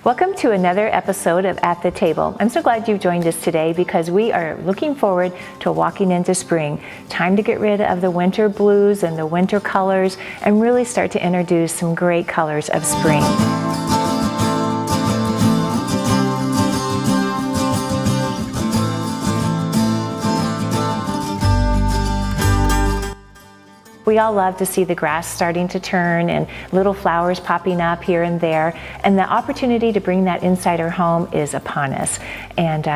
Welcome to another episode of At the Table. I'm so glad you've joined us today because we are looking forward to walking into spring. Time to get rid of the winter blues and the winter colors and really start to introduce some great colors of spring. We all love to see the grass starting to turn and little flowers popping up here and there, and the opportunity to bring that inside our home is upon us. And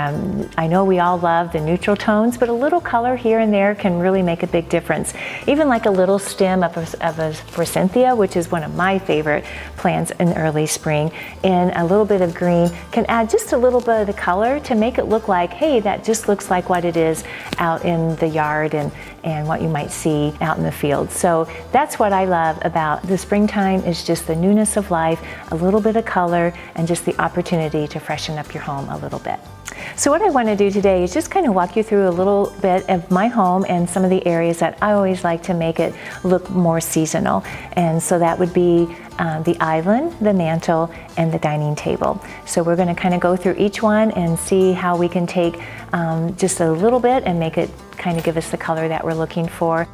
I know we all love the neutral tones, but a little color here and there can really make a big difference. Even like a little stem of a forsythia, which is one of my favorite plants in early spring, and a little bit of green can add just a little bit of the color to make it look like, hey, that just looks like what it is out in the yard and what you might see out in the field. So that's what I love about the springtime, is just the newness of life, a little bit of color, and just the opportunity to freshen up your home a little bit. So what I want to do today is just kind of walk you through a little bit of my home and some of the areas that I always like to make it look more seasonal. And so that would be the island, the mantle, and the dining table. So we're going to kind of go through each one and see how we can take just a little bit and make it kind of give us the color that we're looking for.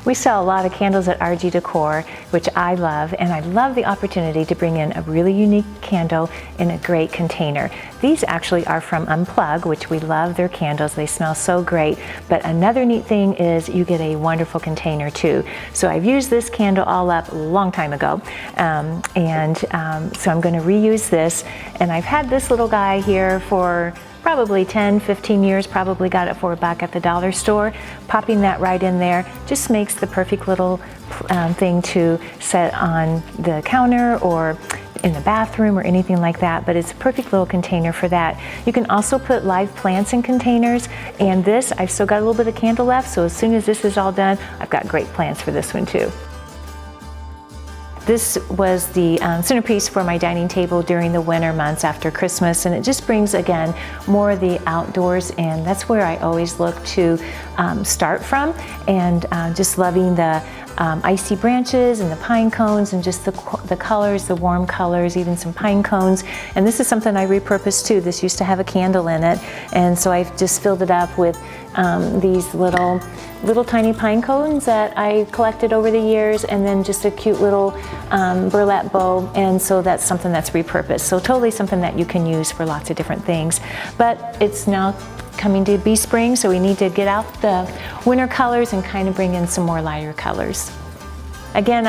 We sell a lot of candles at RG Decor, which I love, and I love the opportunity to bring in a really unique candle in a great container. These actually are from Unplug, which we love their candles. They smell so great. But another neat thing is you get a wonderful container too. So I've used this candle all up a long time ago, so I'm going to reuse this. And I've had this little guy here for probably 10, 15 years, probably got it for $1 at the dollar store. Popping that right in there just makes the perfect little thing to set on the counter or in the bathroom or anything like that, but it's a perfect little container for that. You can also put live plants in containers, and this, I've still got a little bit of candle left, so as soon as this is all done, I've got great plans for this one too. This was the centerpiece for my dining table during the winter months after Christmas, and it just brings, again, more of the outdoors, and that's where I always look to start from, and just loving the icy branches and the pine cones and just the colors, the warm colors, even some pine cones. And this is something I repurposed too. This used to have a candle in it, and so I've just filled it up with these little tiny pine cones that I collected over the years, and then just a cute little burlap bow, and so that's something that's repurposed. So totally something that you can use for lots of different things. But it's now coming to be spring, so we need to get out the winter colors and kind of bring in some more lighter colors. Again,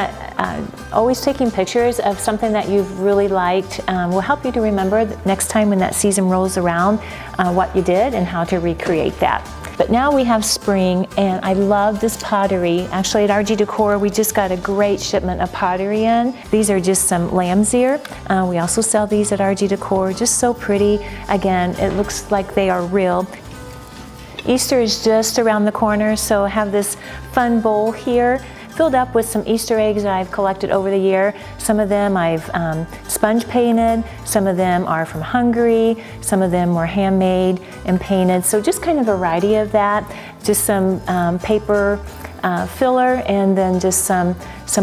always taking pictures of something that you've really liked will help you to remember next time when that season rolls around what you did and how to recreate that. But now we have spring, and I love this pottery. Actually, at RG Decor, we just got a great shipment of pottery in. These are just some lamb's ear. We also sell these at RG Decor, just so pretty. Again, it looks like they are real. Easter is just around the corner, so I have this fun bowl here filled up with some Easter eggs that I've collected over the year. Some of them I've sponge painted, some of them are from Hungary, some of them were handmade and painted. So just kind of a variety of that. Just some paper filler, and then just some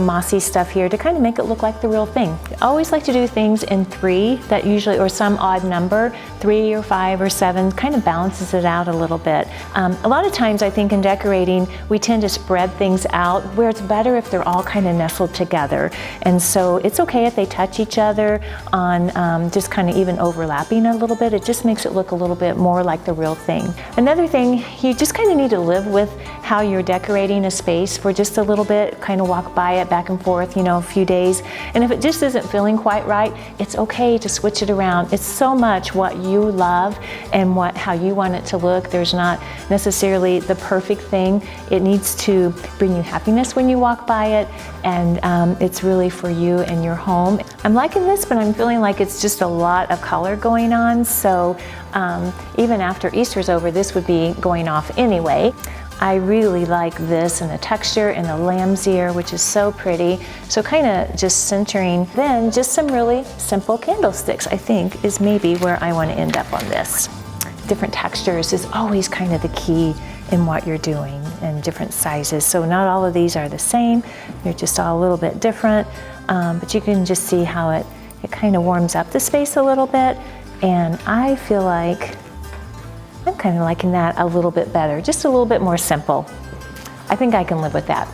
mossy stuff here to kind of make it look like the real thing. I always like to do things in 3, that usually, or some odd number, 3 or 5 or 7, kind of balances it out a little bit. A lot of times I think in decorating we tend to spread things out where it's better if they're all kind of nestled together. And so it's okay if they touch each other on just kind of even overlapping a little bit. It just makes it look a little bit more like the real thing. Another thing, you just kind of need to live with how you're decorating a space for just a little bit, kind of walk by it back and forth, a few days. And if it just isn't feeling quite right, it's okay to switch it around. It's so much what you love and how you want it to look. There's not necessarily the perfect thing. It needs to bring you happiness when you walk by it, and it's really for you and your home. I'm liking this, but I'm feeling like it's just a lot of color going on, so even after Easter's over, this would be going off anyway. I really like this and the texture and the lamb's ear, which is so pretty. So kind of just centering. Then just some really simple candlesticks, I think, is maybe where I want to end up on this. Different textures is always kind of the key in what you're doing, and different sizes. So not all of these are the same. They're just all a little bit different, but you can just see how it It kind of warms up the space a little bit, and I feel like I'm kind of liking that a little bit better, just a little bit more simple. I think I can live with that.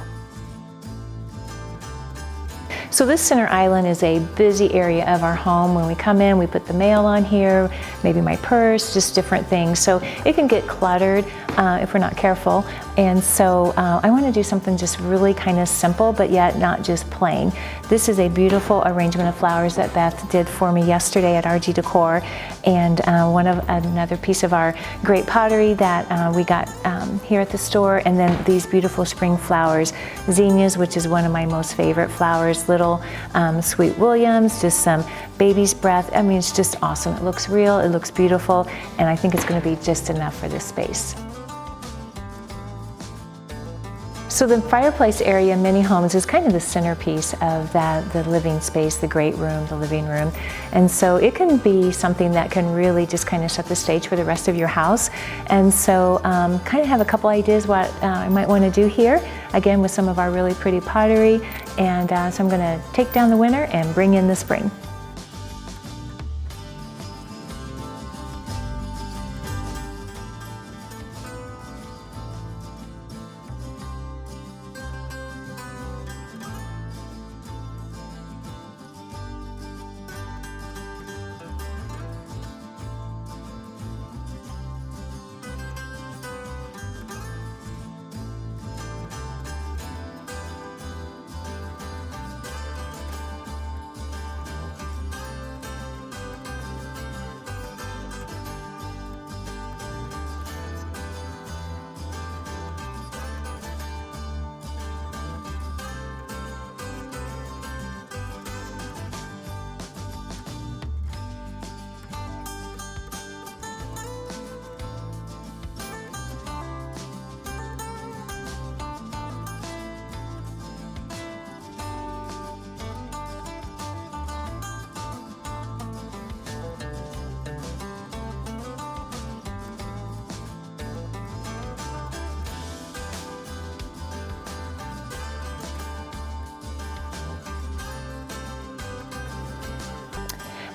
So this center island is a busy area of our home. When we come in, we put the mail on here, maybe my purse, just different things. So it can get cluttered if we're not careful. And so I want to do something just really kind of simple, but yet not just plain. This is a beautiful arrangement of flowers that Beth did for me yesterday at RG Decor, and another piece of our great pottery that we got here at the store, and then these beautiful spring flowers, zinnias, which is one of my most favorite flowers, little sweet williams, just some baby's breath. I mean, it's just awesome. It looks real, it looks beautiful, and I think it's going to be just enough for this space. So the fireplace area in many homes is kind of the centerpiece of the living space, the great room, the living room. And so it can be something that can really just kind of set the stage for the rest of your house. And so kind of have a couple ideas what I might want to do here, again with some of our really pretty pottery. And so I'm going to take down the winter and bring in the spring.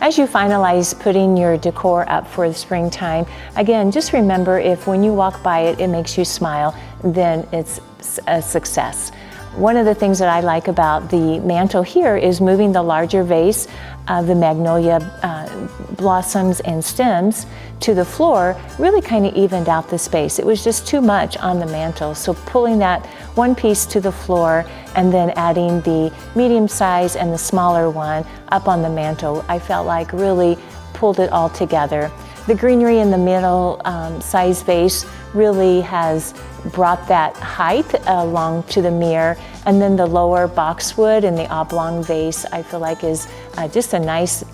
As you finalize putting your decor up for the springtime, again, just remember if when you walk by it, it makes you smile, then it's a success. One of the things that I like about the mantle here is moving the larger vase of the magnolia blossoms and stems to the floor really kind of evened out the space. It was just too much on the mantle, so pulling that one piece to the floor and then adding the medium size and the smaller one up on the mantle, I felt like really pulled it all together. The greenery in the middle size vase really has brought that height along to the mirror, and then the lower boxwood in the oblong vase I feel like is just a nice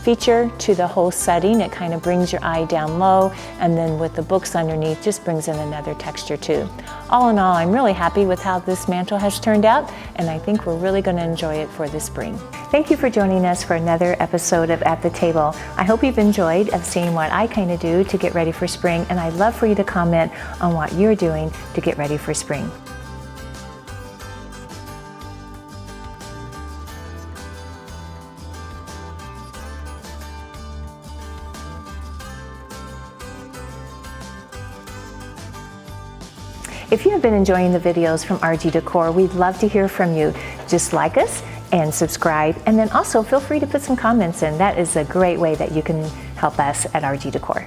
feature to the whole setting. It kind of brings your eye down low, and then with the books underneath just brings in another texture too. All in all, I'm really happy with how this mantle has turned out, and I think we're really going to enjoy it for the spring. Thank you for joining us for another episode of At the Table. I hope you've enjoyed seeing what I kind of do to get ready for spring, and I'd love for you to comment on what you're doing to get ready for spring. If you have been enjoying the videos from RG Decor, we'd love to hear from you. Just like us and subscribe, and then also feel free to put some comments in. That is a great way that you can help us at RG Decor.